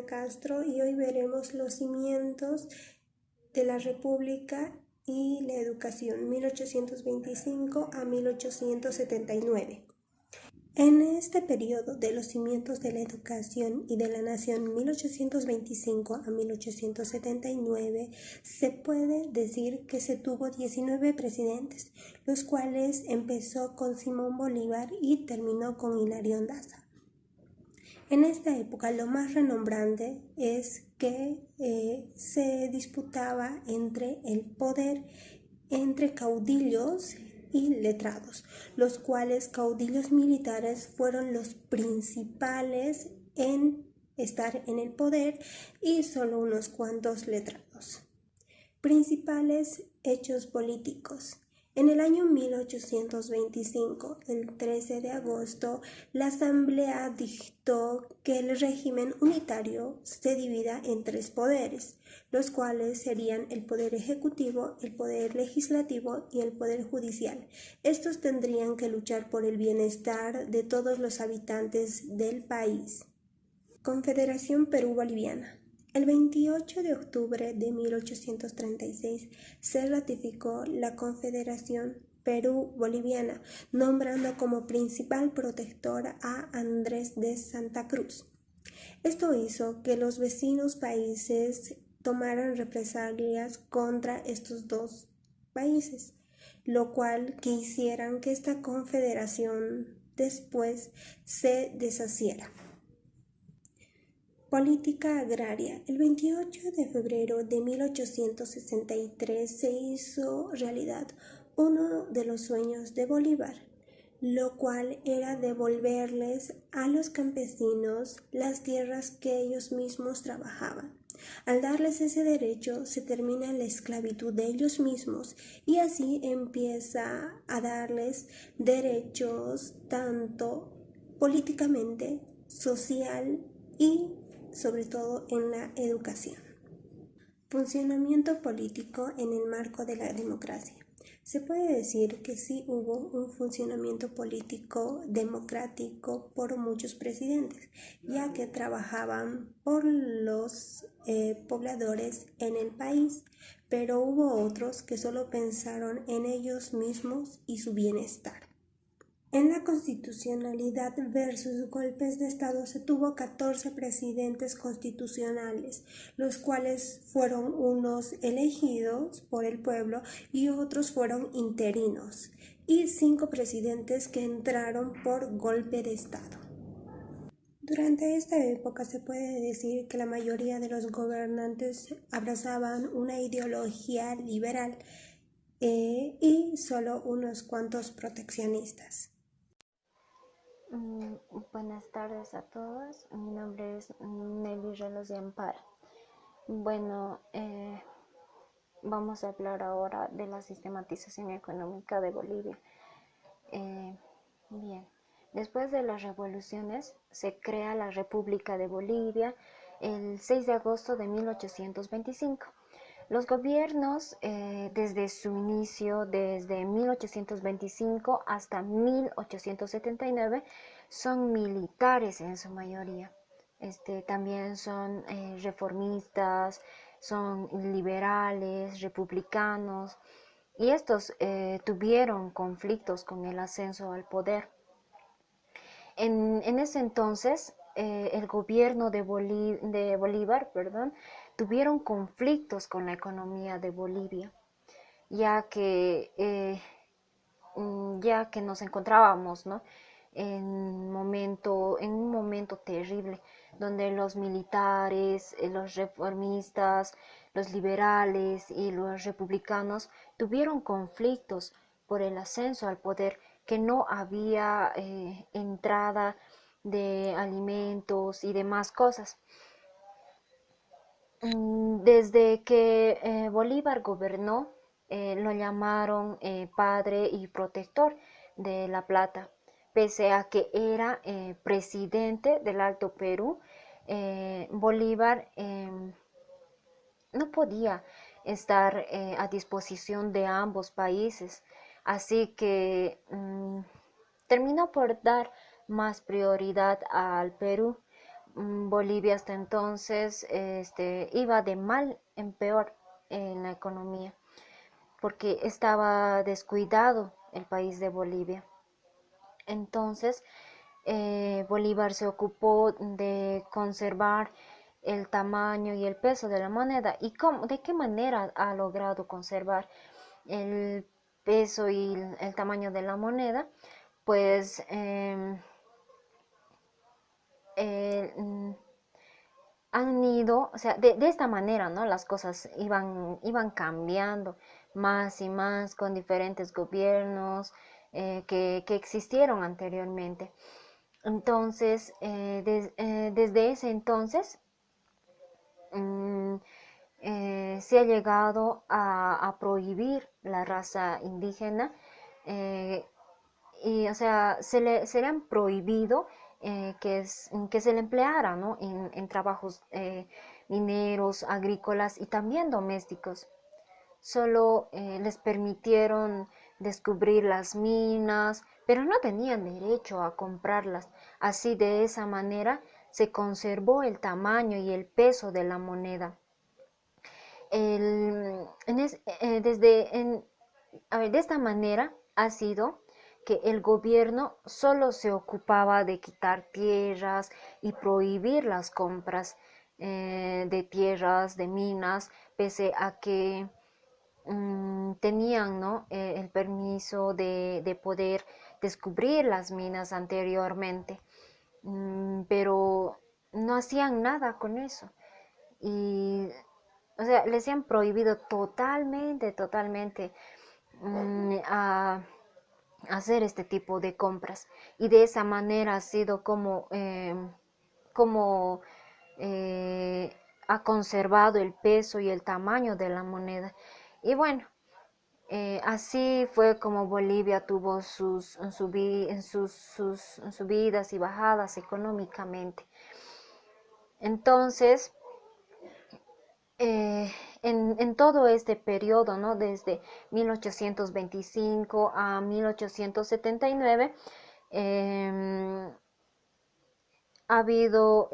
Cristina Castro y hoy veremos los cimientos de la República y la educación 1825 a 1879. En este periodo de los cimientos de la educación y de la nación 1825 a 1879 se puede decir que se tuvo 19 presidentes, los cuales empezó con Simón Bolívar y terminó con Hilarión Daza. En esta época lo más renombrante es que se disputaba entre el poder entre caudillos y letrados, los cuales caudillos militares fueron los principales en estar en el poder y solo unos cuantos letrados. Principales hechos políticos. En el año 1825, el 13 de agosto, la Asamblea dictó que el régimen unitario se divida en 3 poderes, los cuales serían el poder ejecutivo, el poder legislativo y el poder judicial. Estos tendrían que luchar por el bienestar de todos los habitantes del país. Confederación Perú-Boliviana. El 28 de octubre de 1836 se ratificó la Confederación Perú-Boliviana, nombrando como principal protector a Andrés de Santa Cruz. Esto hizo que los vecinos países tomaran represalias contra estos dos países, lo cual quisieran que esta confederación después se deshaciera. Política agraria. El 28 de febrero de 1863 se hizo realidad uno de los sueños de Bolívar, lo cual era devolverles a los campesinos las tierras que ellos mismos trabajaban. Al darles ese derecho se termina la esclavitud de ellos mismos y así empieza a darles derechos tanto políticamente, social y sobre todo en la educación. Funcionamiento político en el marco de la democracia. Se puede decir que sí hubo un funcionamiento político democrático por muchos presidentes, ya que trabajaban por los pobladores en el país, pero hubo otros que solo pensaron en ellos mismos y su bienestar. En la constitucionalidad versus golpes de Estado se tuvo 14 presidentes constitucionales, los cuales fueron unos elegidos por el pueblo y otros fueron interinos, y 5 presidentes que entraron por golpe de Estado. Durante esta época se puede decir que la mayoría de los gobernantes abrazaban una ideología liberal y solo unos cuantos proteccionistas. Buenas tardes a todos, mi nombre es Nelly Relos de Amparo. Vamos a hablar ahora de la sistematización económica de Bolivia. Después de las revoluciones se crea la República de Bolivia el 6 de agosto de 1825. Los gobiernos, desde su inicio, desde 1825 hasta 1879, son militares en su mayoría. También son reformistas, son liberales, republicanos, y estos tuvieron conflictos con el ascenso al poder. En ese entonces, el gobierno de Bolívar, tuvieron conflictos con la economía de Bolivia, ya que nos encontrábamos, ¿no?, en un momento terrible, donde los militares, los reformistas, los liberales y los republicanos tuvieron conflictos por el ascenso al poder, que no había entrada de alimentos y demás cosas. Desde que Bolívar gobernó, lo llamaron padre y protector de La Plata, pese a que era presidente del Alto Perú. Bolívar no podía estar a disposición de ambos países, así que terminó por dar más prioridad al Perú, Bolivia hasta entonces iba de mal en peor en la economía, porque estaba descuidado el país de Bolivia. Entonces, Bolívar se ocupó de conservar el tamaño y el peso de la moneda. ¿Y de qué manera ha logrado conservar el peso y el tamaño de la moneda? Pues han ido, o sea, de esta manera, ¿no? Las cosas iban cambiando más y más con diferentes gobiernos que existieron anteriormente. Entonces, desde ese entonces, mm, se ha llegado a prohibir la raza indígena y, o sea, se le han prohibido que se le empleara, ¿no? en trabajos mineros, agrícolas y también domésticos. Solo les permitieron descubrir las minas, pero no tenían derecho a comprarlas. Así, de esa manera se conservó el tamaño y el peso de la moneda. De esta manera ha sido que el gobierno solo se ocupaba de quitar tierras y prohibir las compras de tierras, de minas, pese a que tenían, ¿no? El permiso de poder descubrir las minas anteriormente, pero no hacían nada con eso. Y, o sea, les han prohibido totalmente a hacer este tipo de compras. Y de esa manera ha sido como ha conservado el peso y el tamaño de la moneda. Y bueno, así fue como Bolivia tuvo sus subidas y bajadas económicamente. Entonces, en todo este periodo, ¿no? Desde 1825 a 1879, ha habido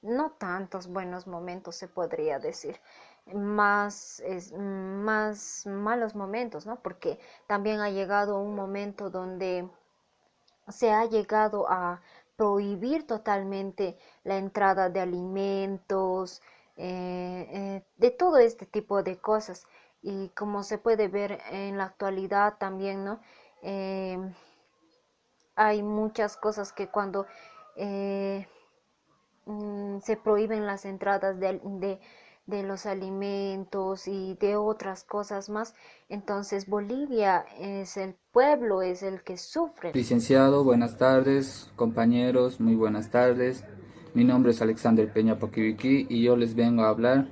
no tantos buenos momentos, se podría decir, más malos momentos, ¿no? Porque también ha llegado un momento donde se ha llegado a prohibir totalmente la entrada de alimentos, de todo este tipo de cosas. Y como se puede ver en la actualidad también, ¿no? Eh, Hay muchas cosas que cuando eh, se prohíben las entradas de los alimentos y de otras cosas más, entonces Bolivia es el pueblo, es el que sufre. Licenciado, buenas tardes, compañeros, muy buenas tardes. Mi nombre es Alexander Peña Poquiviqui y yo les vengo a hablar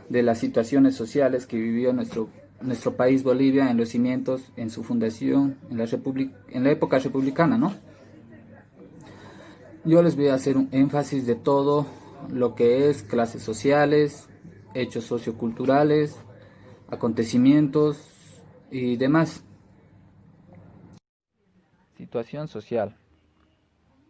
de las situaciones sociales que vivió nuestro país Bolivia en los cimientos, en su fundación, en la época republicana, ¿no? Yo les voy a hacer un énfasis de todo lo que es clases sociales, hechos socioculturales, acontecimientos y demás. Situación social.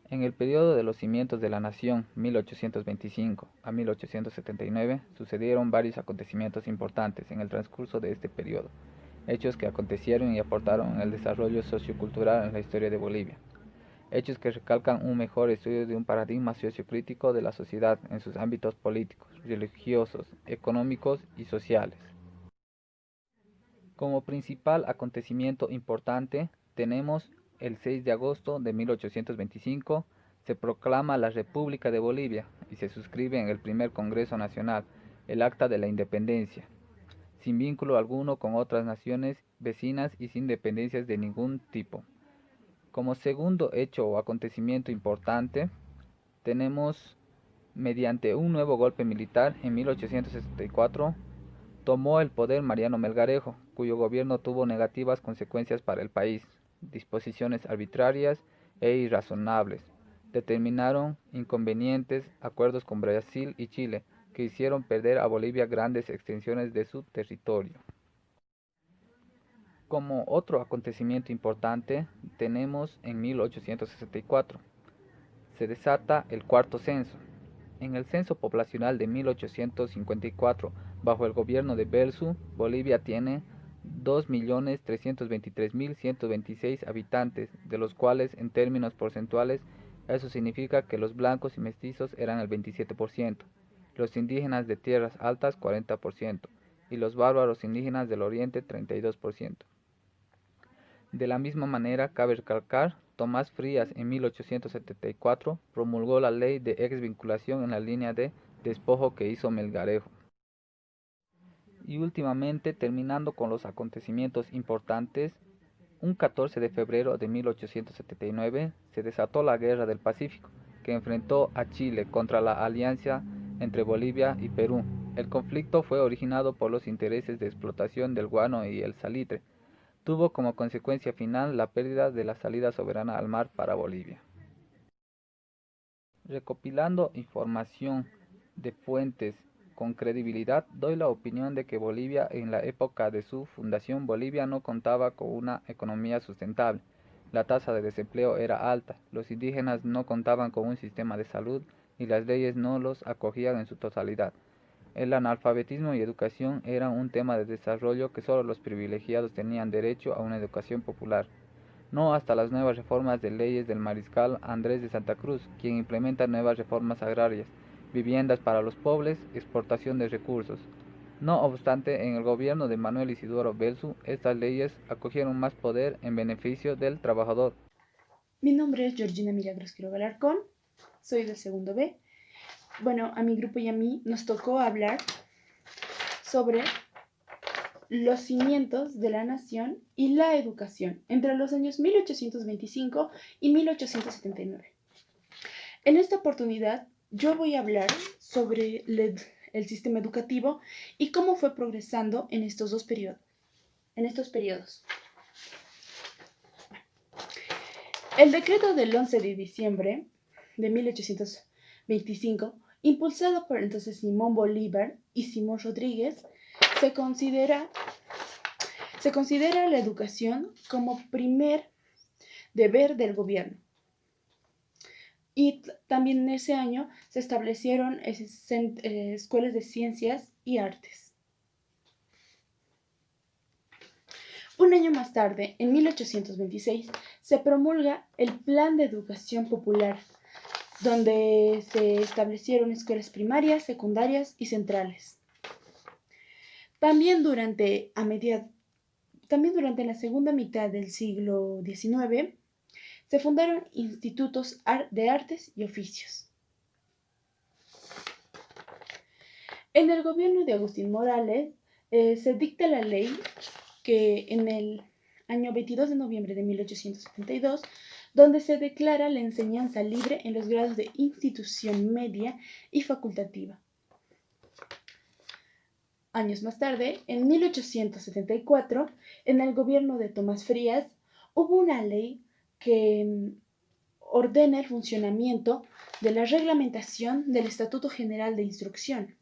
En el periodo de los cimientos de la nación, 1825 a 1879, sucedieron varios acontecimientos importantes en el transcurso de este periodo, hechos que acontecieron y aportaron en el desarrollo sociocultural en la historia de Bolivia, hechos que recalcan un mejor estudio de un paradigma sociocrítico de la sociedad en sus ámbitos políticos, religiosos, económicos y sociales. Como principal acontecimiento importante tenemos el 6 de agosto de 1825, se proclama la República de Bolivia y se suscribe en el primer Congreso Nacional el Acta de la Independencia, sin vínculo alguno con otras naciones vecinas y sin dependencias de ningún tipo. Como segundo hecho o acontecimiento importante, tenemos, mediante un nuevo golpe militar en 1864, tomó el poder Mariano Melgarejo, cuyo gobierno tuvo negativas consecuencias para el país. Disposiciones arbitrarias e irrazonables determinaron inconvenientes acuerdos con Brasil y Chile que hicieron perder a Bolivia grandes extensiones de su territorio. Como otro acontecimiento importante tenemos en 1864. se desata el cuarto censo. En el censo poblacional de 1854, bajo el gobierno de Belzu, Bolivia tiene 2.323.126 habitantes, de los cuales en términos porcentuales eso significa que los blancos y mestizos eran el 27%, los indígenas de tierras altas 40% y los bárbaros indígenas del oriente 32%. De la misma manera, cabe recalcar, Tomás Frías en 1874 promulgó la ley de exvinculación en la línea de despojo que hizo Melgarejo. Y últimamente, terminando con los acontecimientos importantes, un 14 de febrero de 1879 se desató la Guerra del Pacífico, que enfrentó a Chile contra la alianza entre Bolivia y Perú. El conflicto fue originado por los intereses de explotación del guano y el salitre. Tuvo como consecuencia final la pérdida de la salida soberana al mar para Bolivia. Recopilando información de fuentes con credibilidad, doy la opinión de que Bolivia, en la época de su fundación, Bolivia no contaba con una economía sustentable. La tasa de desempleo era alta, los indígenas no contaban con un sistema de salud y las leyes no los acogían en su totalidad. El analfabetismo y educación eran un tema de desarrollo que solo los privilegiados tenían derecho a una educación popular. No hasta las nuevas reformas de leyes del mariscal Andrés de Santa Cruz, quien implementa nuevas reformas agrarias, viviendas para los pobres, exportación de recursos. No obstante, en el gobierno de Manuel Isidoro Belzu, estas leyes acogieron más poder en beneficio del trabajador. Mi nombre es Georgina Milagros Quiroga Alarcón, soy del segundo B. Bueno, a mi grupo y a mí nos tocó hablar sobre los cimientos de la nación y la educación entre los años 1825 y 1879. En esta oportunidad yo voy a hablar sobre el sistema educativo y cómo fue progresando en estos periodos. El decreto del 11 de diciembre de 1825, impulsado por entonces Simón Bolívar y Simón Rodríguez, se considera la educación como primer deber del gobierno. Y también en ese año se establecieron escuelas de ciencias y artes. Un año más tarde, en 1826, se promulga el Plan de Educación Popular, donde se establecieron escuelas primarias, secundarias y centrales. También durante la segunda mitad del siglo XIX, se fundaron institutos de artes y oficios. En el gobierno de Agustín Morales se dicta la ley que en el año 22 de noviembre de 1872, donde se declara la enseñanza libre en los grados de institución media y facultativa. Años más tarde, en 1874, en el gobierno de Tomás Frías, hubo una ley que ordena el funcionamiento de la reglamentación del Estatuto General de Instrucción.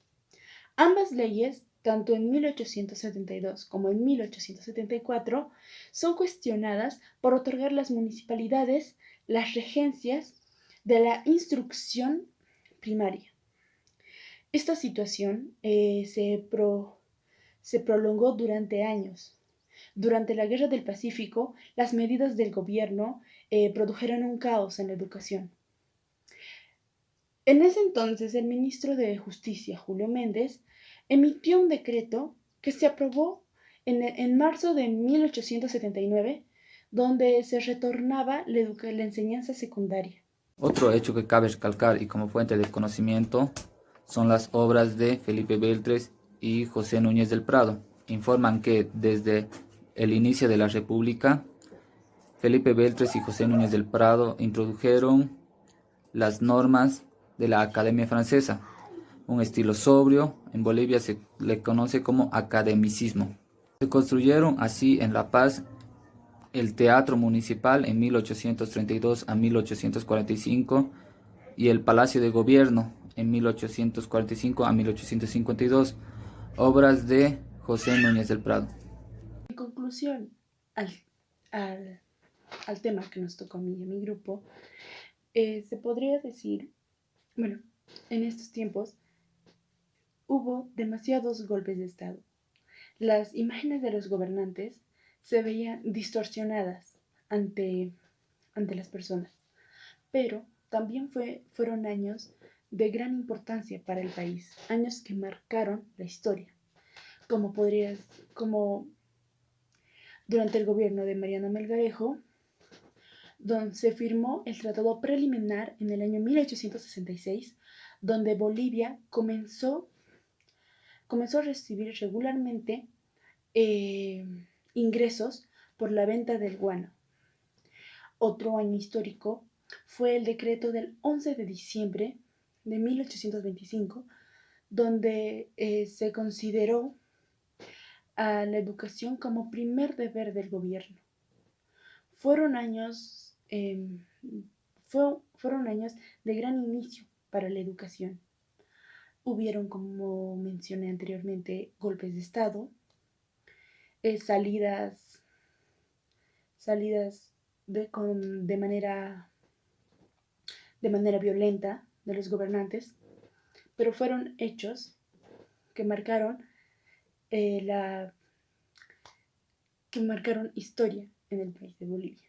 Ambas leyes, tanto en 1872 como en 1874, son cuestionadas por otorgar a las municipalidades las regencias de la instrucción primaria. Esta situación se prolongó durante años. Durante la Guerra del Pacífico, las medidas del gobierno produjeron un caos en la educación. En ese entonces, el ministro de Justicia, Julio Méndez, emitió un decreto que se aprobó en marzo de 1879, donde se retornaba la enseñanza secundaria. Otro hecho que cabe recalcar y como fuente de conocimiento son las obras de Felipe Beltres y José Núñez del Prado. Informan que desde el inicio de la República, Felipe Beltres y José Núñez del Prado introdujeron las normas de la Academia Francesa, un estilo sobrio. En Bolivia se le conoce como academicismo. Se construyeron así en La Paz el Teatro Municipal en 1832 a 1845 y el Palacio de Gobierno en 1845 a 1852, obras de José Núñez del Prado. En conclusión al tema que nos tocó a mí y a mi grupo, Se podría decir, bueno, en estos tiempos hubo demasiados golpes de Estado. Las imágenes de los gobernantes se veían distorsionadas ante, ante las personas, pero también fueron años de gran importancia para el país, años que marcaron la historia, como durante el gobierno de Mariano Melgarejo, donde se firmó el Tratado Preliminar en el año 1866, donde Bolivia comenzó a recibir regularmente eh, ingresos por la venta del guano. Otro año histórico fue el decreto del 11 de diciembre de 1825, donde se consideró a la educación como primer deber del gobierno. Fueron años, fueron años de gran inicio para la educación. Hubieron, como mencioné anteriormente, golpes de Estado, salidas de manera violenta de los gobernantes, pero fueron hechos que marcaron que marcaron historia en el país de Bolivia.